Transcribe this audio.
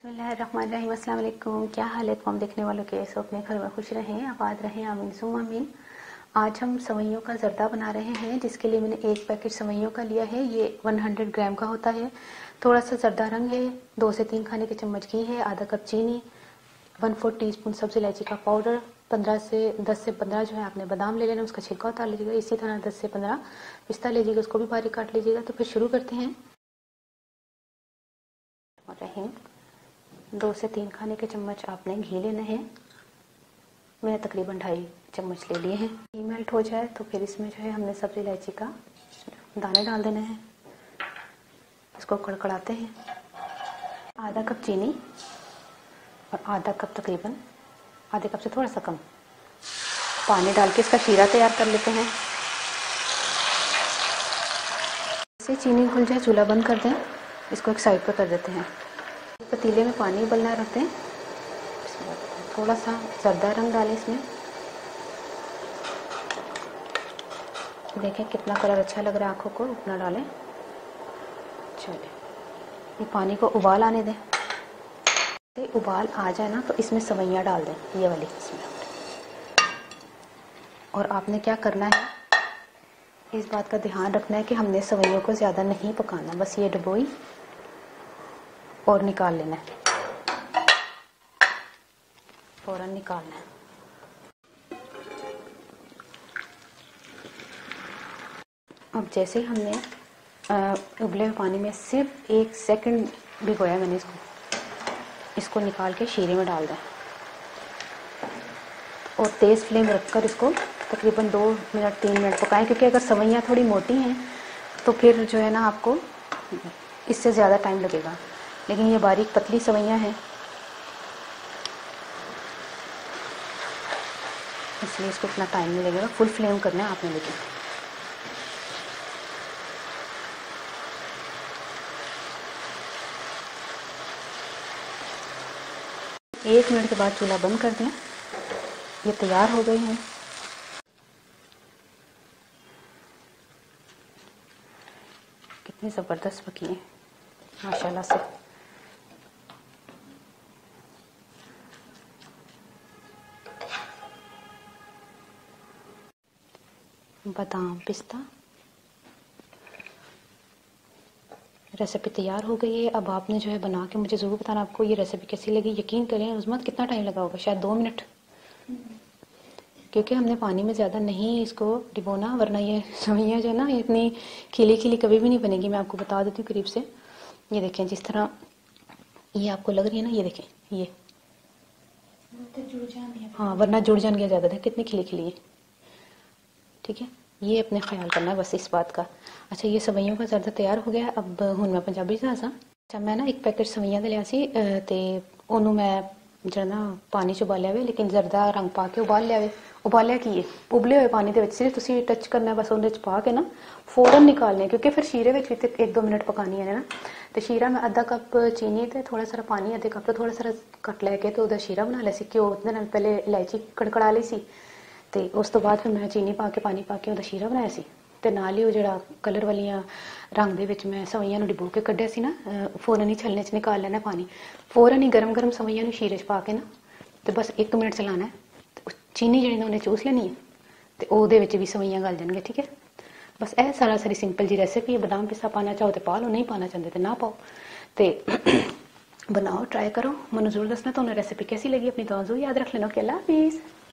बिस्मिल्लाहिर्रहमानिर्रहीम। अस्सलाम वालेकुम। क्या हाल है तमाम देखने वालों के? सब अपने घर में खुश रहें, आबाद रहें, आमीन सुम्मा आमीन। आज हम सवैयों का ज़र्दा बना रहे हैं, जिसके लिए मैंने एक पैकेट सवैयों का लिया है। ये 100 ग्राम का होता है। थोड़ा सा ज़र्दा रंग है, 2 से 3 खाने के चम्मच घी है, आधा कप चीनी, 1/4 टीस्पून सब्ज़ इलायची का पाउडर, 10 से 15 जो है आपने बादाम ले लेना, उसका छिलका उतार लीजिएगा। इसी तरह 10 से 15 पिस्ता लीजिएगा, उसको भी बारीक काट लीजिएगा। तो फिर शुरू करते हैं। 2 से 3 खाने के चम्मच आपने घी लेना है। मैंने तकरीबन 2.5 चम्मच ले लिए हैं। घी मेल्ट हो जाए तो फिर इसमें जो है हमने सब्ज़ इलायची का दाने डाल देना है। इसको कड़कड़ाते हैं। आधा कप चीनी और आधा कप तकरीबन आधे कप से थोड़ा सा कम पानी डाल के इसका शीरा तैयार कर लेते हैं। जैसे चीनी घुल जाए चूल्हा बंद कर दें। इसको एक साइड पर कर देते हैं। पतीले में पानी उबलना रखते हैं। थोड़ा सा ज़र्दा रंग डालें इसमें। देखें कितना कलर अच्छा लग रहा है आँखों को, उतना डालें। चलिए ये पानी को उबाल आने दें। उबाल आ जाए ना तो इसमें सवैयाँ डाल दें, ये वाली इसमें। और आपने क्या करना है, इस बात का ध्यान रखना है कि हमने सवैयों को ज़्यादा नहीं पकाना, बस ये डुबोई और निकाल लेना है, फ़ौरन निकालना है। अब जैसे ही हमने उबले हुए पानी में सिर्फ 1 सेकंड भिगोया मैंने इसको निकाल के शीरे में डाल दें और तेज़ फ्लेम रखकर इसको तकरीबन 2 मिनट 3 मिनट पकाएं, क्योंकि अगर सवैयाँ थोड़ी मोटी हैं तो फिर जो है ना आपको इससे ज़्यादा टाइम लगेगा, लेकिन ये बारीक पतली सवैयाँ हैं इसलिए इसको इतना टाइम नहीं लगेगा। फुल फ्लेम करना है आपने। लेकिन 1 मिनट के बाद चूल्हा बंद कर दें। ये तैयार हो गए हैं। कितनी ज़बरदस्त पकी है माशाल्लाह से। बादाम पिस्ता रेसिपी तैयार हो गई है। अब आपने जो है बना के मुझे ज़रूर बताना आपको ये रेसिपी कैसी लगी। यकीन करें उस्मत कितना टाइम लगा होगा, शायद 2 मिनट, क्योंकि हमने पानी में ज़्यादा नहीं इसको डिबोना, वरना ये सवैयाँ जो है ना इतनी खिली खिली कभी भी नहीं बनेगी। मैं आपको बता देती हूँ करीब से। ये देखें जिस तरह ये आपको लग रही है ना, ये देखें ये हाँ, वरना जुड़ जाएंगे ज़्यादा। देख कितनी खिली खिली है। ठीक है, ये अपने ख्याल करना है बस इस बात का। अच्छा ये सवैयों का ज़र्दा तैयार हो गया। अब हूँ मैं पंजाबी च आसा। अच्छा मैं ना 1 पैकेट सवैयां दे लिया सी ते ओनू मैं जो ना पानी च उबालिया वे, लेकिन ज़र्दा रंग पा के उबाल लिया वे। उबालिया की है उबले हुए पानी दे सिर्फ तुसी टच करना है बस, उन्हें च पा के ना फ़ौरन निकालने, क्योंकि फिर शीरे में 1-2 मिनट पकानी है ना। तो शीरा में आधा कप चीनी ते थोड़ा सारा पानी, आधे कप तो थोड़ा सारा कट लैके तो उहदा शीरा बना लिया सी। घ्यो उहदे नाल पहले इलायची कड़कड़ा ली सी ते उस तो बाद फिर मैं चीनी पा के पानी पा के उहदा शीरा बनाया सी। ते नाल ही वो जिहड़ा कलर वालियां रंग दे विच मैं सवैयां नूं डिबो के कड्ढिया सी ना, फ़ौरन ही छलने च निकाल लेना पानी। फ़ौरन ही गरम गरम सवैयां नूं शीरे च पा के ना ते बस 1 मिनट चलाना है। चीनी जिहड़ी ना उहने चूस लेनी है ते ओहदे विच भी सवैयां गल जाणगे। ठीक है, बस ए सारी सिंपल जी रेसिपी है। बादाम पिस्ता पाना चाहो तो पा लो, नहीं पाना चाहते तो ना पाओ। ते बनाओ, ट्राई करो, मैनूं जरूर दसना तुहानूं रेसिपी कैसी लगी। अपनी दुआ ज़रूर याद रख लेना। ओके, अल्लाह हाफिज़।